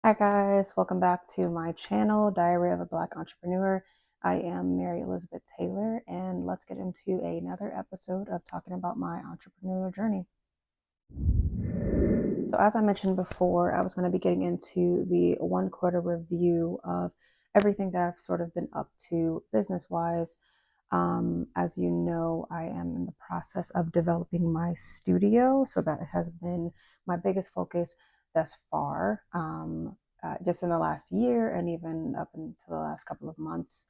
Hi guys, welcome back to my channel, Diary of a Black Entrepreneur. I am Mary Elizabeth Taylor, and let's get into another episode of talking about my entrepreneurial journey. So as I mentioned before, I was going to be getting into the 1/4 review of everything that I've sort of been up to business-wise. As you know, I am in the process of developing my studio, so that has been my biggest focus thus far, just in the last year and even up until the last couple of months.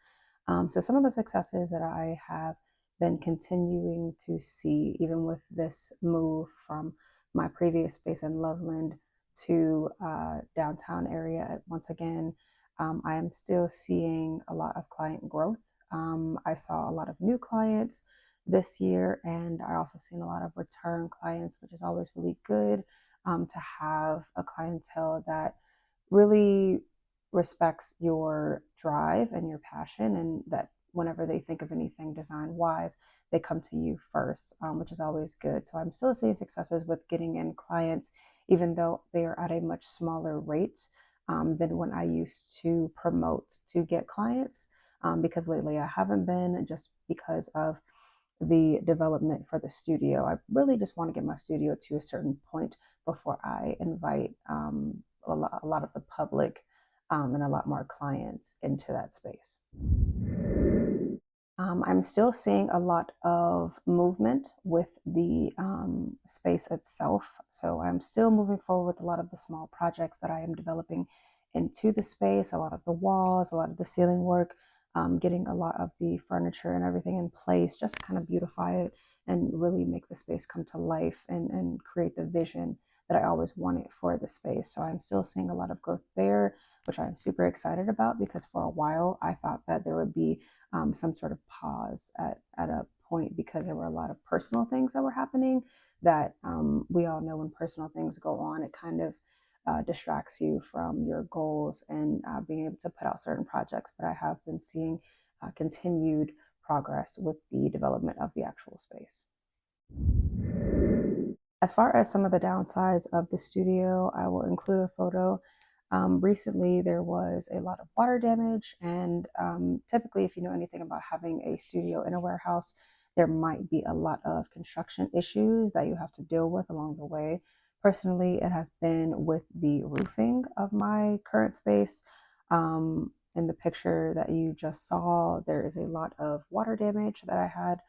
So some of the successes that I have been continuing to see, even with this move from my previous space in Loveland to downtown area once again, I am still seeing a lot of client growth. I saw a lot of new clients this year, and I also seen a lot of return clients, which is always really good to have a clientele that really respects your drive and your passion, and that whenever they think of anything design wise, they come to you first, which is always good. So I'm still seeing successes with getting in clients, even though they are at a much smaller rate than when I used to promote to get clients. Because lately I haven't been, just because of the development for the studio. I really just want to get my studio to a certain point before I invite a lot of the public and a lot more clients into that space. I'm still seeing a lot of movement with the space itself. So I'm still moving forward with a lot of the small projects that I am developing into the space, a lot of the walls, a lot of the ceiling work, getting a lot of the furniture and everything in place just to kind of beautify it and really make the space come to life and create the vision that I always wanted for the space. So I'm still seeing a lot of growth there, which I'm super excited about, because for a while I thought that there would be some sort of pause at a point, because there were a lot of personal things that were happening that we all know when personal things go on, it kind of distracts you from your goals and being able to put out certain projects. But I have been seeing continued progress with the development of the actual space. As far as some of the downsides of the studio, I will include a photo. Recently, there was a lot of water damage, and typically, if you know anything about having a studio in a warehouse, there might be a lot of construction issues that you have to deal with along the way. Personally, it has been with the roofing of my current space. In the picture that you just saw, there is a lot of water damage that I had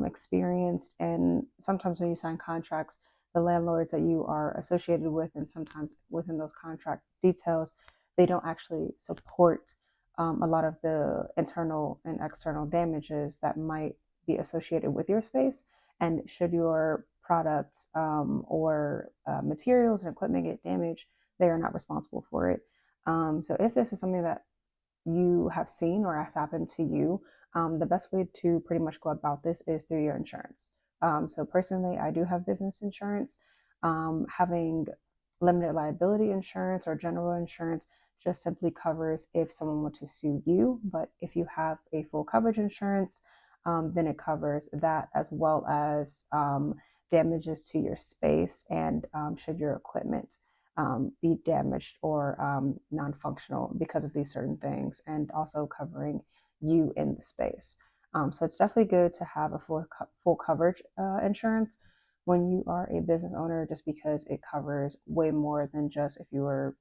experienced, and sometimes when you sign contracts, the landlords that you are associated with, and sometimes within those contract details, they don't actually support a lot of the internal and external damages that might be associated with your space. And should your product or materials and equipment get damaged, they are not responsible for it. So if this is something that you have seen or has happened to you, the best way to pretty much go about this is through your insurance. So personally, I do have business insurance. Having limited liability insurance or general insurance just simply covers if someone were to sue you. But if you have a full coverage insurance, then it covers that, as well as damages to your space, and should your equipment be damaged or non-functional because of these certain things, and also covering you in the space. So it's definitely good to have a full coverage insurance when you are a business owner, just because it covers way more than just if you were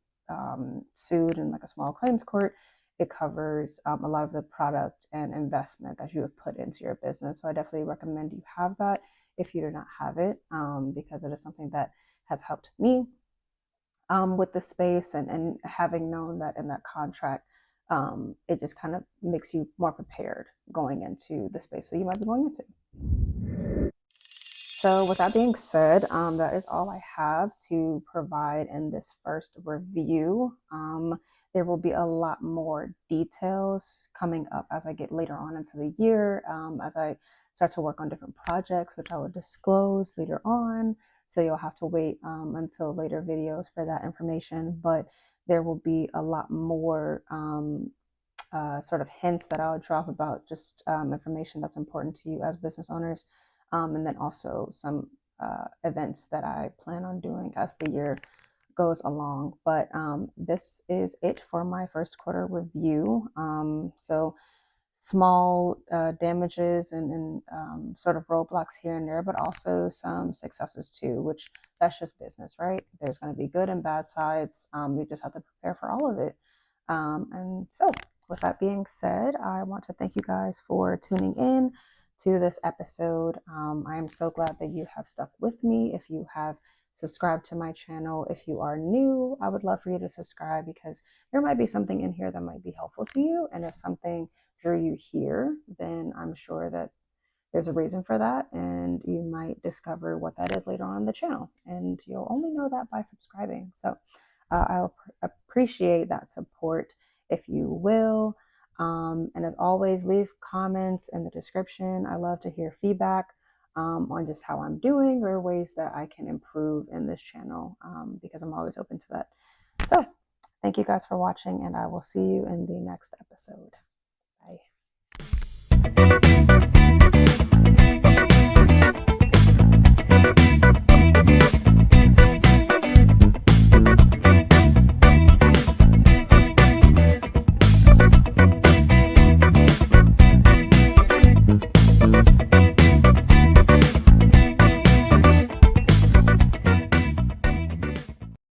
sued in like a small claims court. It covers a lot of the product and investment that you have put into your business. So I definitely recommend you have that if you do not have it, because it is something that has helped me with the space, and having known that in that contract, it just kind of makes you more prepared going into the space that you might be going into. So with that being said, that is all I have to provide in this first review. There will be a lot more details coming up as I get later on into the year, as I start to work on different projects, which I will disclose later on. So you'll have to wait until later videos for that information. But there will be a lot more sort of hints that I'll drop about just information that's important to you as business owners. And then also some events that I plan on doing as the year goes along. But this is it for my first quarter review. So small damages and sort of roadblocks here and there, but also some successes too, which that's just business, right? There's going to be good and bad sides. We just have to prepare for all of it. And so, with that being said, I want to thank you guys for tuning in to this episode. I am so glad that you have stuck with me. If you have subscribed to my channel, if you are new, I would love for you to subscribe because there might be something in here that might be helpful to you. And if something drew you here, then I'm sure that there's a reason for that, and you might discover what that is later on in the channel, and you'll only know that by subscribing. So I'll appreciate that support if you will. And as always, leave comments in the description. I love to hear feedback on just how I'm doing or ways that I can improve in this channel, because I'm always open to that. So thank you guys for watching, and I will see you in the next episode. Bye.